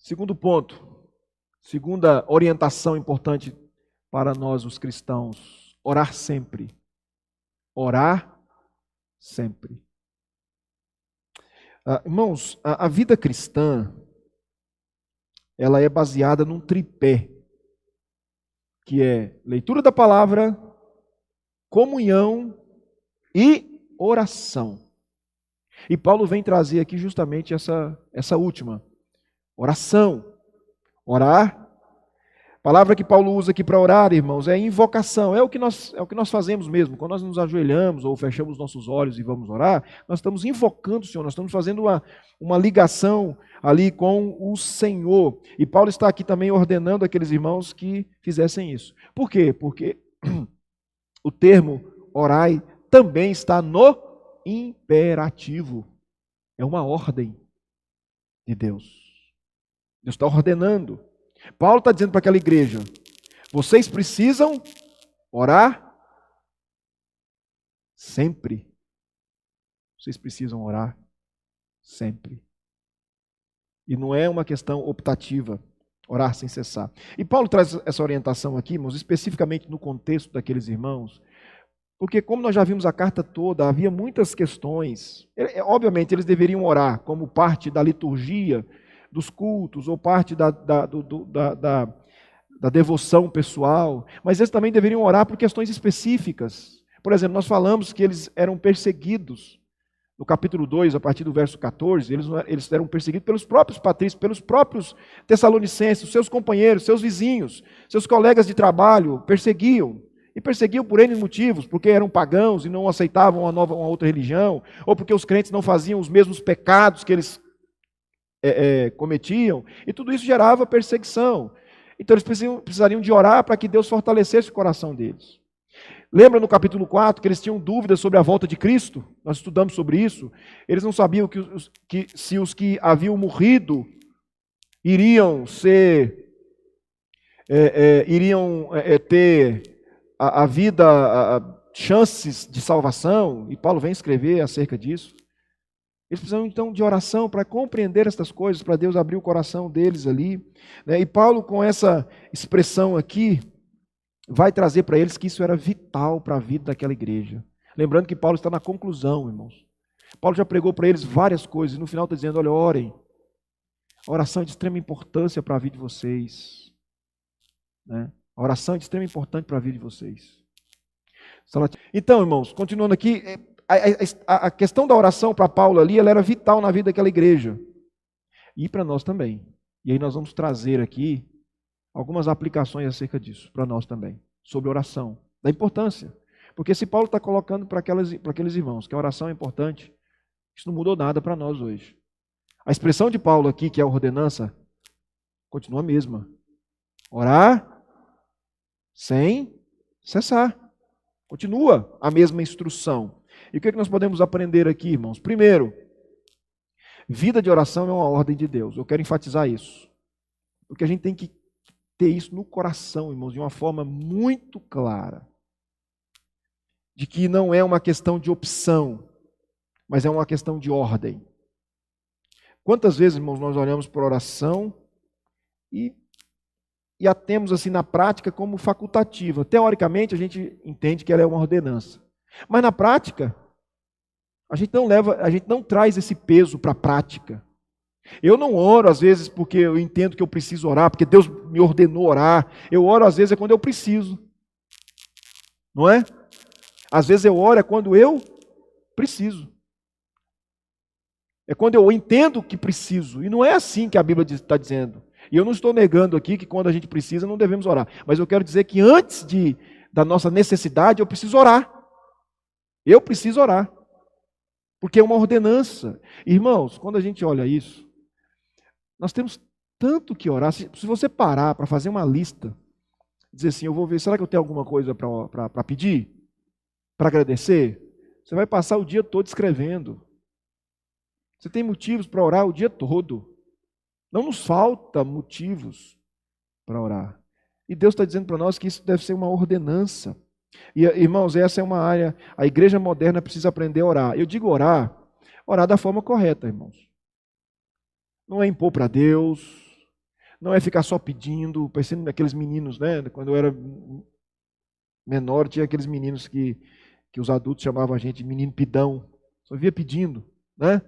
Segundo ponto, segunda orientação importante para nós, os cristãos: orar sempre. Orar sempre. Irmãos, a vida cristã, ela é baseada num tripé, que é leitura da palavra, comunhão e oração. E Paulo vem trazer aqui justamente essa última, oração. Orar. A palavra que Paulo usa aqui para orar, irmãos, é invocação. É o que nós fazemos mesmo. Quando nós nos ajoelhamos ou fechamos nossos olhos e vamos orar, nós estamos invocando o Senhor, nós estamos fazendo uma ligação ali com o Senhor. E Paulo está aqui também ordenando aqueles irmãos que fizessem isso. Por quê? Porque o termo orai também está no imperativo. É uma ordem de Deus. Deus está ordenando. Paulo está dizendo para aquela igreja: vocês precisam orar sempre. Vocês precisam orar sempre. E não é uma questão optativa, orar sem cessar. E Paulo traz essa orientação aqui, irmãos, especificamente no contexto daqueles irmãos, porque como nós já vimos a carta toda, havia muitas questões. Obviamente eles deveriam orar como parte da liturgia dos cultos, ou parte da devoção pessoal, mas eles também deveriam orar por questões específicas. Por exemplo, nós falamos que eles eram perseguidos. No capítulo 2, a partir do verso 14, eles eram perseguidos pelos próprios patrícios, pelos próprios tessalonicenses, seus companheiros, seus vizinhos, seus colegas de trabalho, perseguiam. E perseguiam por N motivos, porque eram pagãos e não aceitavam uma outra religião, ou porque os crentes não faziam os mesmos pecados que eles cometiam, e tudo isso gerava perseguição. Então eles precisariam de orar para que Deus fortalecesse o coração deles. Lembra no capítulo 4 que eles tinham dúvidas sobre a volta de Cristo? Nós estudamos sobre isso. Eles não sabiam se os que haviam morrido iriam ter a vida, chances de salvação, e Paulo vem escrever acerca disso. Eles precisam então de oração para compreender estas coisas, para Deus abrir o coração deles ali. E Paulo, com essa expressão aqui, vai trazer para eles que isso era vital para a vida daquela igreja. Lembrando que Paulo está na conclusão, irmãos. Paulo já pregou para eles várias coisas, e no final está dizendo: olha, orem. A oração é de extrema importância para a vida de vocês. A oração é de extrema importância para a vida de vocês. Então, irmãos, continuando aqui, a questão da oração para Paulo ali, ela era vital na vida daquela igreja. E para nós também. E aí nós vamos trazer aqui algumas aplicações acerca disso, para nós também, sobre oração, da importância. Porque se Paulo está colocando para aqueles irmãos que a oração é importante, isso não mudou nada para nós hoje. A expressão de Paulo aqui, que é a ordenança, continua a mesma. Orar sem cessar. Continua a mesma instrução. E o que nós podemos aprender aqui, irmãos? Primeiro, vida de oração é uma ordem de Deus. Eu quero enfatizar isso. Porque a gente tem que ter isso no coração, irmãos, de uma forma muito clara. De que não é uma questão de opção, mas é uma questão de ordem. Quantas vezes, irmãos, nós olhamos para a oração e a temos assim na prática como facultativa. Teoricamente, a gente entende que ela é uma ordenança. Mas na prática, a gente não traz esse peso para a prática. Eu não oro às vezes porque eu entendo que eu preciso orar, porque Deus me ordenou orar. Eu oro às vezes quando eu preciso. Não é? Às vezes eu oro quando eu preciso. É quando eu entendo que preciso. E não é assim que a Bíblia está dizendo. E eu não estou negando aqui que quando a gente precisa não devemos orar. Mas eu quero dizer que antes da nossa necessidade eu preciso orar. Eu preciso orar. Porque é uma ordenança. Irmãos, quando a gente olha isso, nós temos tanto que orar. Se você parar para fazer uma lista, dizer assim, eu vou ver, será que eu tenho alguma coisa para pedir? Para agradecer? Você vai passar o dia todo escrevendo. Você tem motivos para orar o dia todo. Não nos falta motivos para orar. E Deus está dizendo para nós que isso deve ser uma ordenança. E, irmãos, essa é uma área, a igreja moderna precisa aprender a orar. Eu digo orar da forma correta, irmãos. Não é impor para Deus, não é ficar só pedindo, parecendo aqueles meninos, né? Quando eu era menor, tinha aqueles meninos que os adultos chamavam a gente de menino pidão, só via pedindo, né?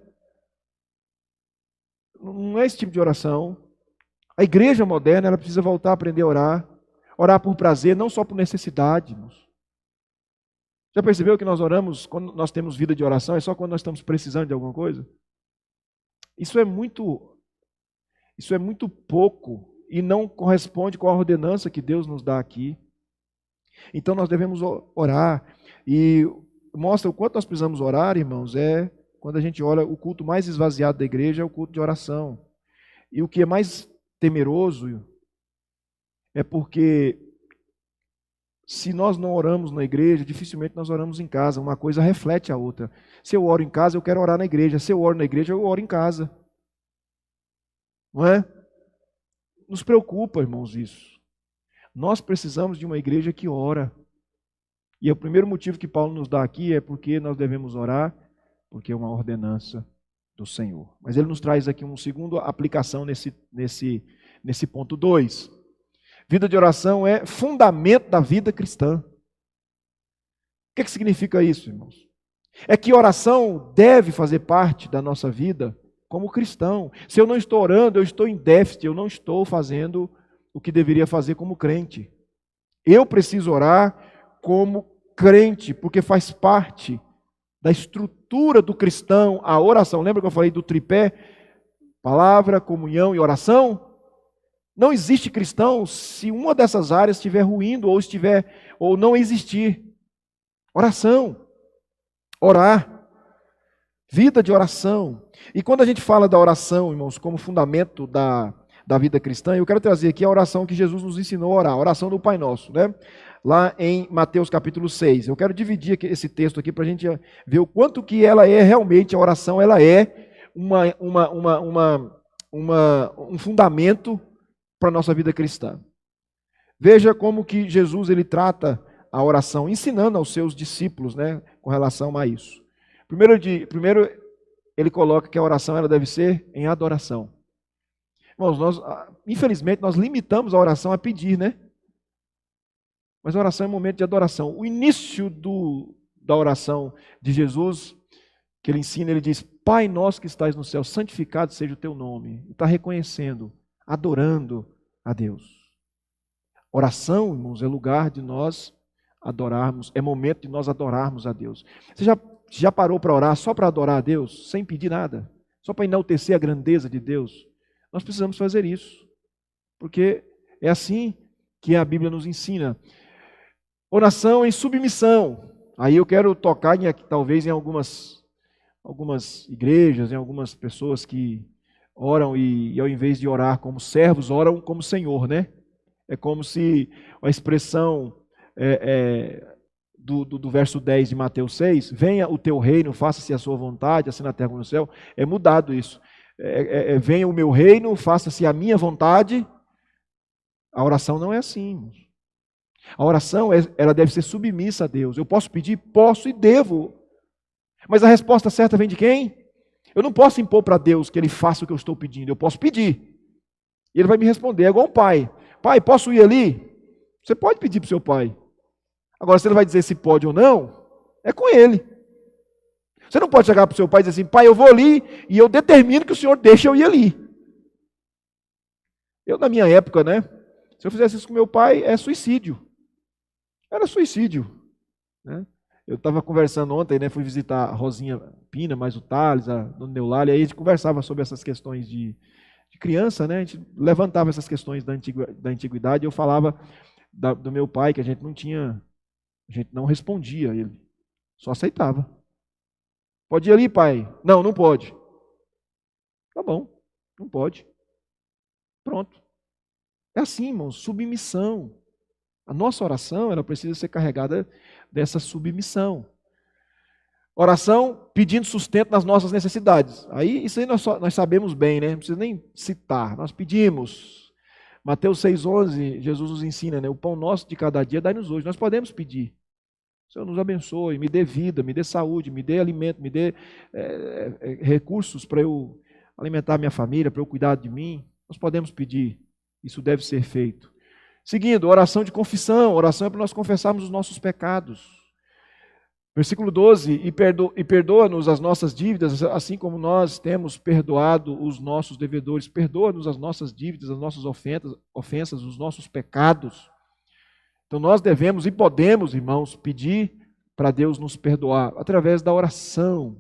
Não é esse tipo de oração. A igreja moderna, ela precisa voltar a aprender a orar, orar por prazer, não só por necessidade, irmãos. Já percebeu que nós oramos, quando nós temos vida de oração, é só quando nós estamos precisando de alguma coisa? Isso é muito pouco e não corresponde com a ordenança que Deus nos dá aqui. Então nós devemos orar. E mostra o quanto nós precisamos orar, irmãos, é quando a gente olha o culto mais esvaziado da igreja, é o culto de oração. E o que é mais temeroso é porque se nós não oramos na igreja, dificilmente nós oramos em casa. Uma coisa reflete a outra. Se eu oro em casa, eu quero orar na igreja. Se eu oro na igreja, eu oro em casa. Não é? Nos preocupa, irmãos, isso. Nós precisamos de uma igreja que ora. E o primeiro motivo que Paulo nos dá aqui é porque nós devemos orar, porque é uma ordenança do Senhor. Mas ele nos traz aqui uma segunda aplicação nesse ponto 2. Vida de oração é fundamento da vida cristã. O que significa isso, irmãos? É que oração deve fazer parte da nossa vida como cristão. Se eu não estou orando, eu estou em déficit, eu não estou fazendo o que deveria fazer como crente. Eu preciso orar como crente, porque faz parte da estrutura do cristão a oração. Lembra que eu falei do tripé? Palavra, comunhão e oração? Não existe cristão se uma dessas áreas estiver ruindo ou não existir. Oração. Orar. Vida de oração. E quando a gente fala da oração, irmãos, como fundamento da vida cristã, eu quero trazer aqui a oração que Jesus nos ensinou a orar, a oração do Pai Nosso, né? Lá em Mateus capítulo 6. Eu quero dividir esse texto aqui para a gente ver o quanto que ela é realmente, a oração, ela é um fundamento para a nossa vida cristã. Veja como que Jesus ele trata a oração, ensinando aos seus discípulos, né, com relação a isso. Primeiro ele coloca que a oração ela deve ser em adoração. Irmãos, infelizmente nós limitamos a oração a pedir, né? Mas a oração é um momento de adoração. O início da oração de Jesus, que ele ensina, ele diz: Pai nosso que estás no céu, santificado seja o teu nome. Ele está reconhecendo, adorando a Deus. Oração, irmãos, é lugar de nós adorarmos, é momento de nós adorarmos a Deus. Você já parou para orar só para adorar a Deus, sem pedir nada? Só para enaltecer a grandeza de Deus? Nós precisamos fazer isso, porque é assim que a Bíblia nos ensina. Oração em submissão. Aí eu quero tocar talvez em algumas igrejas, em algumas pessoas que oram e ao invés de orar como servos, oram como Senhor, né? É como se a expressão do verso 10 de Mateus 6, venha o teu reino, faça-se a sua vontade, assim na terra como no céu, é mudado isso. Venha o meu reino, faça-se a minha vontade. A oração não é assim. A oração, ela deve ser submissa a Deus. Eu posso pedir? Posso e devo. Mas a resposta certa vem de quem? Eu não posso impor para Deus que Ele faça o que eu estou pedindo. Eu posso pedir. E Ele vai me responder. É igual um pai. Pai, posso ir ali? Você pode pedir para o seu pai. Agora, se ele vai dizer se pode ou não, é com ele. Você não pode chegar para o seu pai e dizer assim: pai, eu vou ali e eu determino que o senhor deixe eu ir ali. Eu, na minha época, né? Se eu fizesse isso com meu pai, é suicídio. Era suicídio. Né? Eu estava conversando ontem, né? Fui visitar a Rosinha Pina, mais o Thales, a Dona Neulália, e aí a gente conversava sobre essas questões de criança, né? A gente levantava essas questões da antiguidade, e eu falava do meu pai, que a gente não respondia a ele, só aceitava. Pode ir ali, pai? Não, não pode. Tá bom, não pode. Pronto. É assim, irmãos, submissão. A nossa oração, ela precisa ser carregada dessa submissão. Oração pedindo sustento nas nossas necessidades. Isso aí nós sabemos bem, né? Não precisa nem citar. Nós pedimos. Mateus 6,11, Jesus nos ensina, né? O pão nosso de cada dia dai-nos hoje. Nós podemos pedir. Senhor, nos abençoe, me dê vida, me dê saúde, me dê alimento, me dê recursos para eu alimentar minha família, para eu cuidar de mim. Nós podemos pedir. Isso deve ser feito. Seguindo, oração de confissão. Oração é para nós confessarmos os nossos pecados. Versículo 12, e perdoa-nos as nossas dívidas, assim como nós temos perdoado os nossos devedores. Perdoa-nos as nossas dívidas, as nossas ofensas, os nossos pecados. Então nós devemos e podemos, irmãos, pedir para Deus nos perdoar através da oração.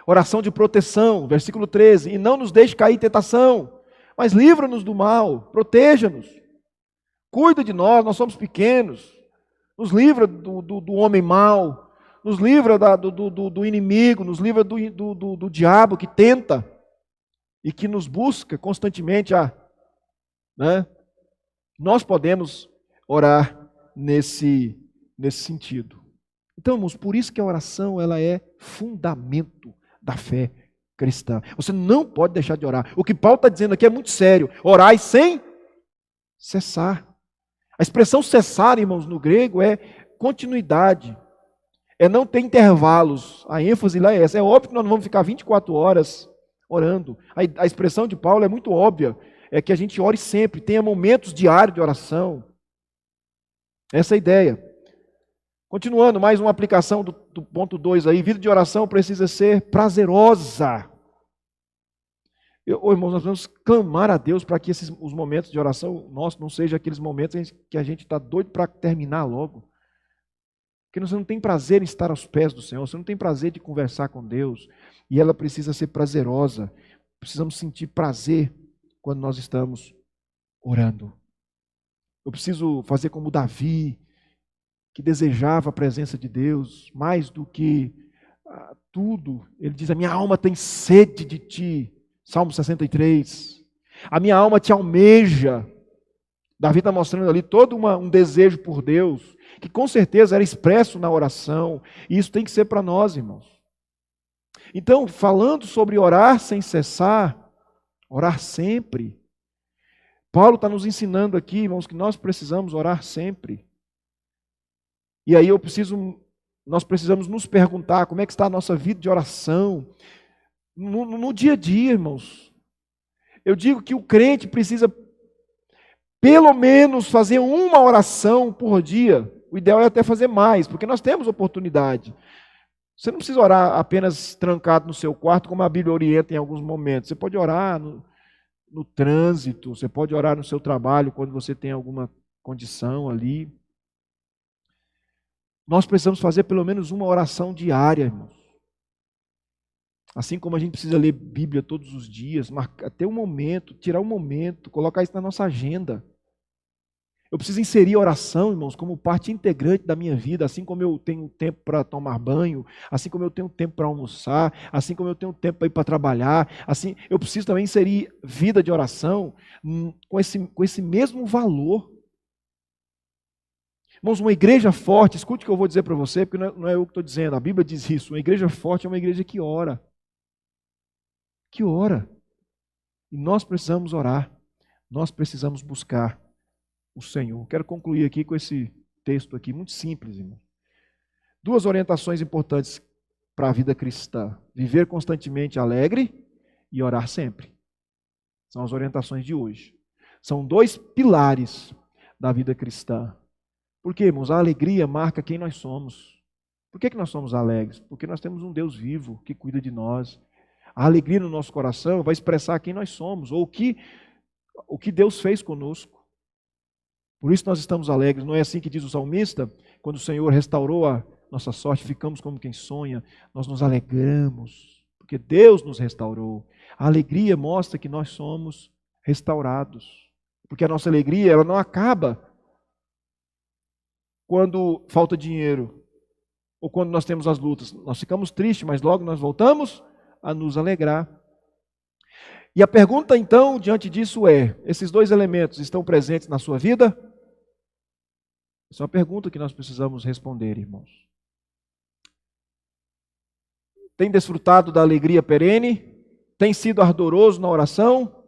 Oração de proteção, versículo 13, e não nos deixe cair em tentação, mas livra-nos do mal, proteja-nos. Cuida de nós somos pequenos. Nos livra do homem mau, nos livra do inimigo, nos livra do diabo que tenta e que nos busca constantemente. Né? Nós podemos orar nesse sentido. Então, irmãos, por isso que a oração ela é fundamento da fé cristã. Você não pode deixar de orar. O que Paulo está dizendo aqui é muito sério. Orai sem cessar. A expressão cessar, irmãos, no grego é continuidade. É não ter intervalos. A ênfase lá é essa. É óbvio que nós não vamos ficar 24 horas orando. A expressão de Paulo é muito óbvia. É que a gente ore sempre, tenha momentos diários de oração. Essa é a ideia. Continuando, mais uma aplicação do ponto 2 aí. Vida de oração precisa ser prazerosa. Irmãos, nós vamos clamar a Deus para que os momentos de oração nossos não sejam aqueles momentos que a gente está doido para terminar logo. Porque você não tem prazer em estar aos pés do Senhor, você não tem prazer de conversar com Deus. E ela precisa ser prazerosa. Precisamos sentir prazer quando nós estamos orando. Eu preciso fazer como Davi, que desejava a presença de Deus mais do que tudo. Ele diz, a minha alma tem sede de ti. Salmo 63. A minha alma te almeja. Davi está mostrando ali todo um desejo por Deus, que com certeza era expresso na oração. E isso tem que ser para nós, irmãos. Então, falando sobre orar sem cessar, orar sempre, Paulo está nos ensinando aqui, irmãos, que nós precisamos orar sempre. E aí nós precisamos nos perguntar como é que está a nossa vida de oração. No dia a dia, irmãos, eu digo que o crente precisa pelo menos fazer uma oração por dia. O ideal é até fazer mais, porque nós temos oportunidade. Você não precisa orar apenas trancado no seu quarto, como a Bíblia orienta em alguns momentos. Você pode orar no trânsito, você pode orar no seu trabalho, quando você tem alguma condição ali. Nós precisamos fazer pelo menos uma oração diária, irmãos. Assim como a gente precisa ler Bíblia todos os dias, ter um momento, tirar um momento, colocar isso na nossa agenda. Eu preciso inserir a oração, irmãos, como parte integrante da minha vida, assim como eu tenho tempo para tomar banho, assim como eu tenho tempo para almoçar, assim como eu tenho tempo para ir para trabalhar, assim, eu preciso também inserir vida de oração com esse mesmo valor. Irmãos, uma igreja forte, escute o que eu vou dizer para você, porque não é eu que estou dizendo, a Bíblia diz isso, uma igreja forte é uma igreja que ora. Que ora. E nós precisamos orar, nós precisamos buscar o Senhor. Quero concluir aqui com esse texto aqui, muito simples, irmão. Duas orientações importantes para a vida cristã: viver constantemente alegre e orar sempre. São as orientações de hoje. São dois pilares da vida cristã. Por quê, irmãos? A alegria marca quem nós somos. Por que nós somos alegres? Porque nós temos um Deus vivo que cuida de nós. A alegria no nosso coração vai expressar quem nós somos, ou o que Deus fez conosco. Por isso nós estamos alegres. Não é assim que diz o salmista? Quando o Senhor restaurou a nossa sorte, ficamos como quem sonha, nós nos alegramos, porque Deus nos restaurou. A alegria mostra que nós somos restaurados, porque a nossa alegria ela não acaba quando falta dinheiro, ou quando nós temos as lutas. Nós ficamos tristes, mas logo nós voltamos a nos alegrar. E a pergunta então, diante disso é, esses dois elementos estão presentes na sua vida? Essa é uma pergunta que nós precisamos responder, irmãos. Tem desfrutado da alegria perene? Tem sido ardoroso na oração?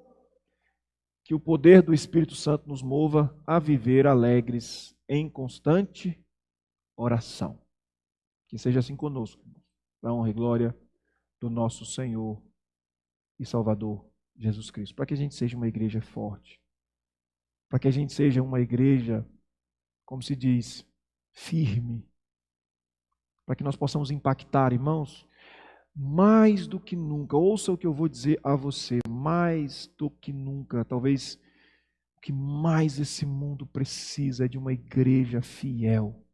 Que o poder do Espírito Santo nos mova a viver alegres em constante oração. Que seja assim conosco, para a honra e glória do nosso Senhor e Salvador Jesus Cristo, para que a gente seja uma igreja forte, para que a gente seja uma igreja, como se diz, firme, para que nós possamos impactar, irmãos, mais do que nunca. Ouça o que eu vou dizer a você, mais do que nunca, talvez o que mais esse mundo precisa é de uma igreja fiel.